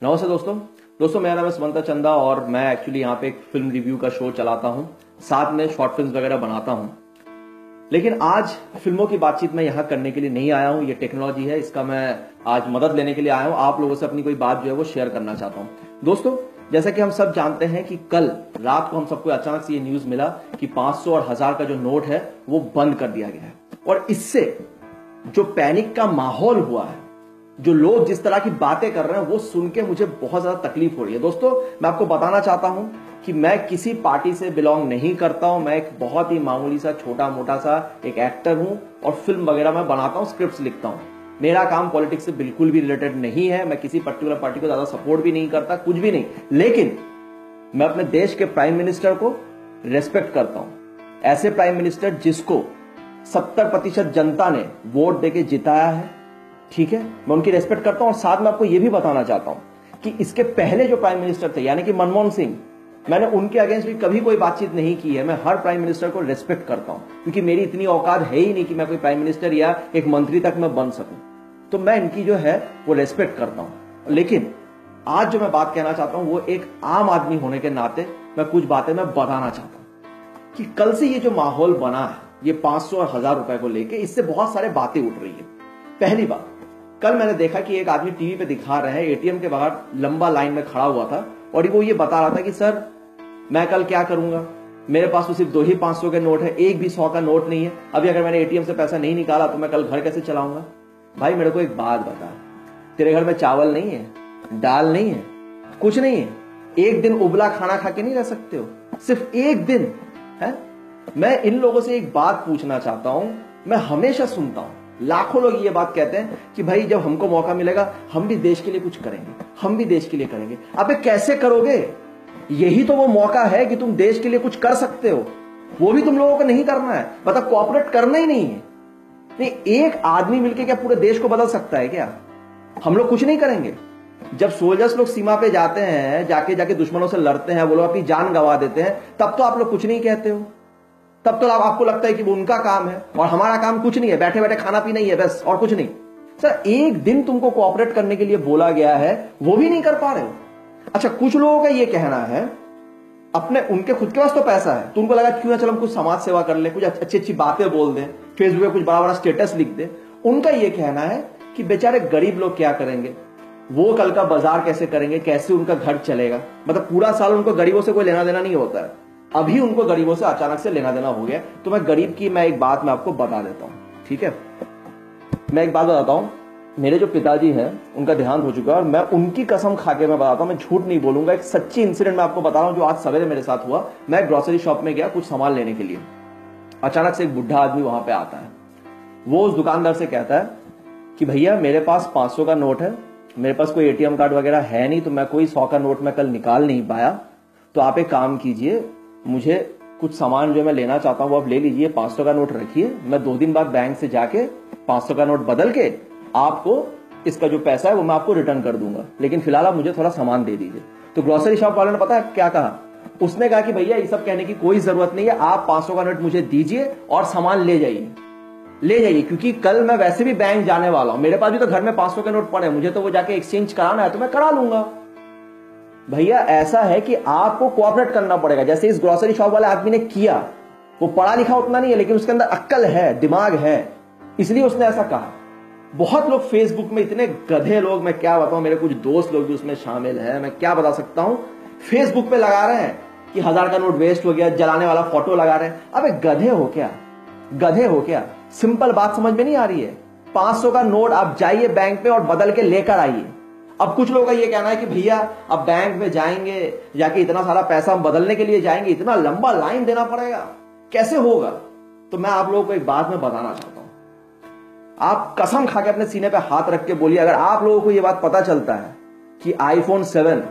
नमस्ते दोस्तों मेरा नाम है समंता चंदा और मैं एक्चुअली यहाँ पे एक फिल्म रिव्यू का शो चलाता हूँ, साथ में शॉर्ट फिल्म्स वगैरह बनाता हूँ। लेकिन आज फिल्मों की बातचीत मैं यहाँ करने के लिए नहीं आया हूँ। ये टेक्नोलॉजी है, इसका मैं आज मदद लेने के लिए आया हूँ। आप लोगों से अपनी कोई बात जो है वो शेयर करना चाहता हूँ। दोस्तों, जैसा कि हम सब जानते हैं कि कल रात को हम सबको अचानक से ये न्यूज मिला कि 500 और 1000 का जो नोट है वो बंद कर दिया गया है। और इससे जो पैनिक का माहौल हुआ है, जो लोग जिस तरह की बातें कर रहे हैं, वो सुन के मुझे बहुत ज्यादा तकलीफ हो रही है। दोस्तों, मैं आपको बताना चाहता हूं कि मैं किसी पार्टी से बिलोंग नहीं करता हूं। मैं एक बहुत ही मामूली सा छोटा मोटा सा एक एक्टर हूं और फिल्म वगैरह मैं बनाता हूं, स्क्रिप्ट्स लिखता हूं। मेरा काम पॉलिटिक्स से बिल्कुल भी रिलेटेड नहीं है। मैं किसी पर्टिकुलर पार्टी को ज्यादा सपोर्ट भी नहीं करता, कुछ भी नहीं। लेकिन मैं अपने देश के प्राइम मिनिस्टर को रेस्पेक्ट करता हूं। ऐसे प्राइम मिनिस्टर जिसको 70% जनता ने वोट देके जिताया है, ठीक है, मैं उनकी रेस्पेक्ट करता हूं। और साथ में आपको यह भी बताना चाहता हूं कि इसके पहले जो प्राइम मिनिस्टर थे, यानी कि मनमोहन सिंह, मैंने उनके अगेंस्ट भी कभी कोई बातचीत नहीं की है। मैं हर प्राइम मिनिस्टर को रेस्पेक्ट करता हूं, क्योंकि मेरी इतनी औकात है ही नहीं कि मैं कोई प्राइम मिनिस्टर या एक मंत्री तक मैं बन सकूं। तो मैं इनकी जो है वो रेस्पेक्ट करता हूं। लेकिन आज जो मैं बात कहना चाहता हूं वो एक आम आदमी होने के नाते मैं कुछ बातें मैं बताना चाहता हूं कि कल से ये जो माहौल बना है, ये 500 और 1000 रुपए को लेके, इससे बहुत सारे बातें उठ रही है। पहली बात, कल मैंने देखा कि एक आदमी टीवी पे दिखा रहे हैं, एटीएम के बाहर लंबा लाइन में खड़ा हुआ था और वो ये बता रहा था कि सर मैं कल क्या करूंगा, मेरे पास तो सिर्फ 2 ही 500 के नोट है, एक भी 100 का नोट नहीं है। अभी अगर मैंने एटीएम से पैसा नहीं निकाला तो मैं कल घर कैसे चलाऊंगा? भाई मेरे को एक बात बता, तेरे घर में चावल नहीं है, दाल नहीं है, कुछ नहीं है, एक दिन उबला खाना खा के नहीं रह सकते हो? सिर्फ एक दिन है? मैं इन लोगों से एक बात पूछना चाहता हूं। मैं हमेशा सुनता हूं, लाखों लोग ये बात कहते हैं कि भाई जब हमको मौका मिलेगा हम भी देश के लिए कुछ करेंगे, हम भी देश के लिए करेंगे। अबे कैसे करोगे? यही तो वो मौका है कि तुम देश के लिए कुछ कर सकते हो। वो भी तुम लोगों को नहीं करना है, मतलब कोऑपरेट करना ही नहीं है। नहीं, एक आदमी मिलकर क्या पूरे देश को बदल सकता है क्या? हम लोग कुछ नहीं करेंगे। जब सोल्जर्स लोग सीमा पे जाते हैं, जाके जाके दुश्मनों से लड़ते हैं, वो लोग अपनी जान गंवा देते हैं, तब तो आप लोग कुछ नहीं कहते हो। तब तो आपको लगता है कि वो उनका काम है और हमारा काम कुछ नहीं है, बैठे बैठे खाना पीना ही है बस, और कुछ नहीं। सर, एक दिन तुमको कोऑपरेट करने के लिए बोला गया है, वो भी नहीं कर पा रहे हो। अच्छा, कुछ लोगों का ये कहना है, अपने उनके खुद के पास तो पैसा है, तो उनको लगा क्यों ना चलो हम कुछ समाज सेवा कर ले, कुछ अच्छी अच्छी बातें बोल दें, फेसबुक पे कुछ बड़ा बड़ा स्टेटस लिख दें। उनका ये कहना है कि बेचारे गरीब लोग क्या करेंगे, वो कल का बाजार कैसे करेंगे, कैसे उनका घर चलेगा। मतलब पूरा साल उनको गरीबों से कोई लेना देना नहीं होता है, अभी उनको गरीबों से अचानक से लेना देना हो गया। तो मैं गरीब की एक बात मैं आपको बता देता हूं, ठीक है? मैं एक बात बताता हूं, मेरे जो पिताजी हैं उनका देहांत हो चुका है और मैं उनकी कसम खा के मैं बताता हूं, मैं झूठ नहीं बोलूंगा। एक सच्ची इंसिडेंट मैं आपको बता रहा हूं जो आज सवेरे मेरे साथ हुआ। मैं ग्रोसरी शॉप में गया कुछ सामान लेने के लिए। अचानक से एक बुढ़ा आदमी वहां पे आता है। वो उस दुकानदार से कहता है कि भैया मेरे पास 500 का नोट है, मेरे पास कोई एटीएम कार्ड वगैरह है नहीं, तो मैं कोई 100 का नोट मैं कल निकाल नहीं पाया। तो आप एक काम कीजिए, मुझे कुछ सामान जो मैं लेना चाहता हूं वो आप ले लीजिए, 500 का नोट रखिए, मैं 2 दिन बाद बैंक से जाके 500 का नोट बदल के आपको इसका जो पैसा है वो मैं आपको रिटर्न कर दूंगा, लेकिन फिलहाल आप मुझे थोड़ा सामान दे दीजिए। तो ग्रोसरी शॉप वाले ने पता है क्या कहा? उसने कहा कि भैया ये सब कहने की कोई जरूरत नहीं है, आप 500 का नोट मुझे दीजिए और सामान ले जाइए, ले जाइए, क्योंकि कल मैं वैसे भी बैंक जाने वाला हूं, मेरे पास भी तो घर में 500 के नोट पड़े, मुझे तो वो जाके एक्सचेंज कराना है तो मैं करा लूंगा। भैया ऐसा है कि आपको कोऑपरेट करना पड़ेगा, जैसे इस ग्रोसरी शॉप वाले आदमी ने किया। वो पढ़ा लिखा उतना नहीं है, लेकिन उसके अंदर अक्ल है, दिमाग है, इसलिए उसने ऐसा कहा। बहुत लोग फेसबुक में, इतने गधे लोग, मैं क्या बताऊं, मेरे कुछ दोस्त लोग भी उसमें शामिल हैं, मैं क्या बता सकता हूं, फेसबुक पे लगा रहे हैं कि 1000 का नोट वेस्ट हो गया, जलाने वाला फोटो लगा रहे हैं। अबे गधे हो क्या? गधे हो क्या? सिंपल बात समझ में नहीं आ रही है? 500 का नोट आप जाइए बैंक पे और बदल के लेकर आइए। अब कुछ लोगों का ये कहना है कि भैया अब बैंक में जाएंगे, जाके इतना सारा पैसा हम बदलने के लिए जाएंगे, इतना लंबा लाइन देना पड़ेगा, कैसे होगा? तो मैं आप लोगों को एक बात मैं बताना चाहता हूं, आप कसम खा के अपने सीने पे हाथ रख के बोलिए, अगर आप लोगों को यह बात पता चलता है कि आईफोन 7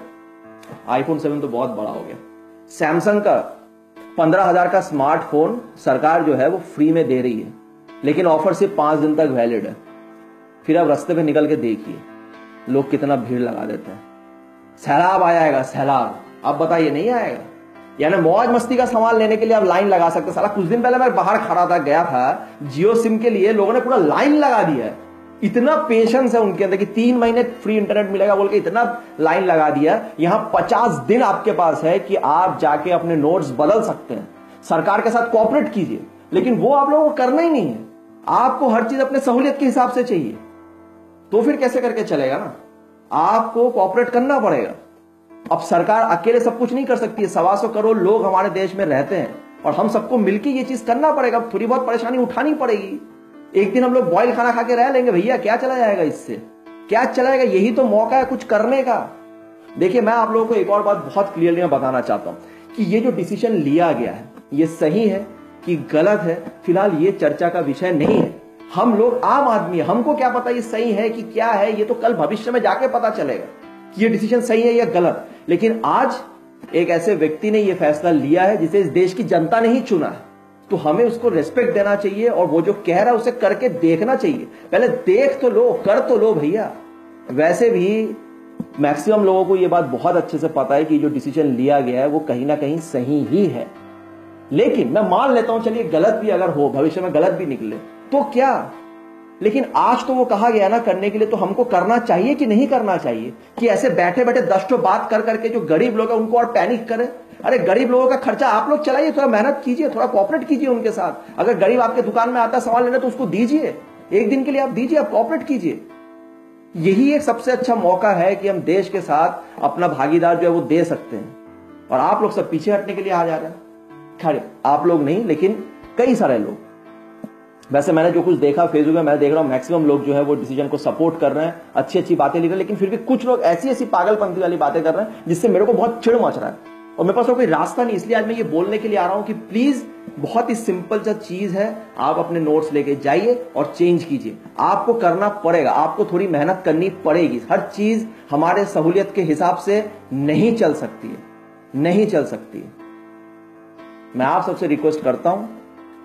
तो बहुत बड़ा हो गया, सैमसंग का 15,000 का स्मार्टफोन सरकार जो है वो फ्री में दे रही है, लेकिन ऑफर सिर्फ 5 दिन तक वैलिड है। फिर आप रास्ते पे निकल के देखिए लोग कितना भीड़ लगा देते हैं। सैलाब आएगा, सैलाब। अब बताइए नहीं आएगा? यानी मौज मस्ती का सामान लेने के लिए आप लाइन लगा सकते। साला कुछ दिन पहले मैं बाहर खड़ा था, गया था, जियो सिम के लिए लोगों ने पूरा लाइन लगा दिया है। इतना पेशेंस है उनके अंदर कि 3 महीने फ्री इंटरनेट मिलेगा बोल के इतना लाइन लगा दिया। यहां 50 दिन आपके पास है कि आप जाके अपने नोट्स बदल सकते हैं, सरकार के साथ कोऑपरेट कीजिए, लेकिन वो आप लोगों को करना ही नहीं है। आपको हर चीज अपने सहूलियत के हिसाब से चाहिए, तो फिर कैसे करके चलेगा ना, आपको कोऑपरेट करना पड़ेगा। अब सरकार अकेले सब कुछ नहीं कर सकती है, 125 करोड़ लोग हमारे देश में रहते हैं और हम सबको मिलकर ये चीज करना पड़ेगा। थोड़ी बहुत परेशानी उठानी पड़ेगी। एक दिन हम लोग बॉयल खाना खा के रह लेंगे भैया, क्या चला जाएगा इससे, क्या चला जाएगा? यही तो मौका है कुछ करने का। देखिए, मैं आप लोगों को एक और बात बहुत क्लियरली मैं बताना चाहता हूं कि ये जो डिसीजन लिया गया है ये सही है कि गलत है, फिलहाल ये चर्चा का विषय नहीं है। हम लोग आम आदमी है, हमको क्या पता ये सही है कि क्या है, ये तो कल भविष्य में जाके पता चलेगा कि ये डिसीजन सही है या गलत। लेकिन आज एक ऐसे व्यक्ति ने ये फैसला लिया है जिसे इस देश की जनता ने ही चुना है, तो हमें उसको रेस्पेक्ट देना चाहिए और वो जो कह रहा है उसे करके देखना चाहिए। पहले देख तो लो, कर तो लो भैया। वैसे भी मैक्सिमम लोगों को ये बात बहुत अच्छे से पता है कि जो डिसीजन लिया गया है वो कहीं ना कहीं सही ही है, लेकिन मैं मान लेता हूं चलिए गलत भी अगर हो, भविष्य में गलत भी निकले तो क्या, लेकिन आज तो वो कहा गया ना करने के लिए, तो हमको करना चाहिए कि नहीं करना चाहिए? कि ऐसे बैठे बैठे 10 तो बात कर करके जो गरीब लोग हैं उनको और पैनिक करें? अरे गरीब लोगों का खर्चा आप लोग चलाइए, थोड़ा मेहनत कीजिए, थोड़ा कोऑपरेट कीजिए उनके साथ। अगर गरीब आपके दुकान में आता है सामान लेने तो उसको दीजिए, एक दिन के लिए आप दीजिए, आप कोऑपरेट कीजिए। यही एक सबसे अच्छा मौका है कि हम देश के साथ अपना भागीदार जो है वो दे सकते हैं, और आप लोग सब पीछे हटने के लिए आ जा रहे हैं। खैर, आप लोग नहीं लेकिन कई सारे लोग। वैसे मैंने जो कुछ देखा फेसबुक में, मैं देख रहा हूं मैक्सिमम लोग जो है वो डिसीजन को सपोर्ट कर रहे हैं, अच्छी अच्छी बातें लिख रहे हैं, लेकिन फिर भी कुछ लोग ऐसी ऐसी पागलपंथी वाली बातें कर रहे हैं जिससे मेरे को बहुत चिढ़ मच रहा है और मेरे पास कोई रास्ता नहीं। इसलिए आज मैं ये बोलने के लिए आ रहा हूं कि प्लीज, बहुत ही सिंपल सा चीज है, आप अपने नोट्स लेके जाइए और चेंज कीजिए। आपको करना पड़ेगा, आपको थोड़ी मेहनत करनी पड़ेगी। हर चीज हमारे सहूलियत के हिसाब से नहीं चल सकती है, नहीं चल सकती है। मैं आप सबसे रिक्वेस्ट करता हूं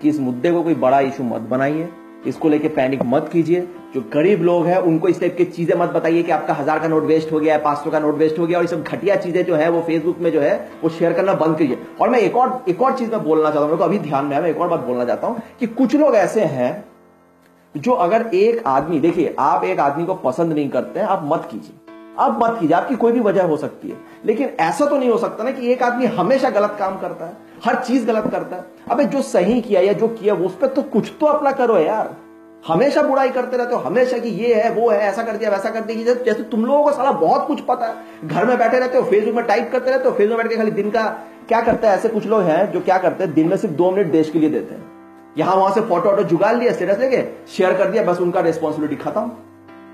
कि इस मुद्दे को कोई बड़ा इशू मत बनाइए, इसको लेके पैनिक मत कीजिए। जो गरीब लोग हैं उनको इस टाइप की चीजें मत बताइए कि आपका 1000 का नोट वेस्ट हो गया है, 500 का नोट वेस्ट हो गया, और ये सब घटिया चीजें जो है वो फेसबुक में जो है वो शेयर करना बंद कीजिए। और मैं एक और चीज मैं बोलना चाहता हूं, मेरे को अभी ध्यान में है, मैं एक और बात बोलना चाहता हूं कि कुछ लोग ऐसे हैं जो अगर एक आदमी, देखिए आप एक आदमी को पसंद नहीं करते हैं, आप मत कीजिए, आप मत कीजिए, आपकी कोई भी वजह हो सकती है, लेकिन ऐसा तो नहीं हो सकता ना कि एक आदमी हमेशा गलत काम करता है, हर चीज गलत करता है। अबे जो सही किया या जो किया वो उस पर तो कुछ तो अपना करो यार। हमेशा बुराई करते रहते हो, हमेशा कि ये है वो है, ऐसा कर दिया वैसा कर दिया, जैसे तुम लोगों को साला बहुत कुछ पता है। घर में बैठे रहते हो, फेसबुक में टाइप करते रहते हो, फेसबुक में बैठ के खाली दिन का क्या करते हैं। ऐसे कुछ लोग हैं जो क्या करते हैं, दिन में सिर्फ 2 मिनट देश के लिए देते हैं, यहां वहां से फोटो वोटो जुगाड़ लिया, स्टेटस लेके शेयर कर दिया, बस उनका रिस्पॉन्सिबिलिटी खत्म।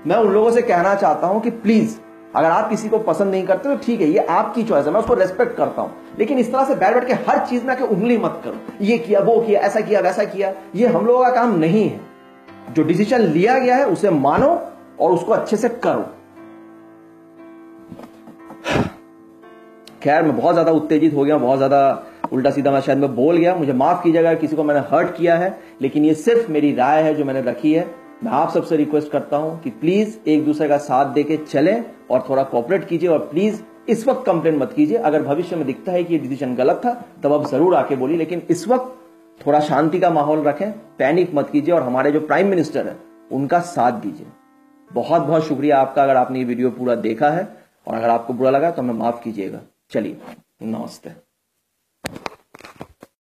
मैं उन लोगों से कहना चाहता हूं कि प्लीज, अगर आप किसी को पसंद नहीं करते तो ठीक है, ये आपकी चॉइस है, मैं उसको रेस्पेक्ट करता हूं, लेकिन इस तरह से बैठ बैठ के हर चीज में आके उंगली मत करो, ये किया वो किया, ऐसा किया वैसा किया। ये हम लोगों का काम नहीं है। जो डिसीजन लिया गया है उसे मानो और उसको अच्छे से करो। खैर, मैं बहुत ज्यादा उत्तेजित हो गया, बहुत ज्यादा उल्टा सीधा मैं शायद मैं बोल गया, मुझे माफ कीजिएगा किसी को मैंने हर्ट किया है, लेकिन ये सिर्फ मेरी राय है जो मैंने रखी है। मैं आप सबसे रिक्वेस्ट करता हूं कि प्लीज एक दूसरे का साथ देके चलें और थोड़ा कोऑपरेट कीजिए, और प्लीज इस वक्त कंप्लेन मत कीजिए। अगर भविष्य में दिखता है कि ये डिसीजन गलत था तब आप जरूर आके बोलिए, लेकिन इस वक्त थोड़ा शांति का माहौल रखें, पैनिक मत कीजिए, और हमारे जो प्राइम मिनिस्टर है उनका साथ दीजिए। बहुत बहुत शुक्रिया आपका अगर आपने ये वीडियो पूरा देखा है, और अगर आपको बुरा लगा तो हमें माफ कीजिएगा। चलिए, नमस्ते।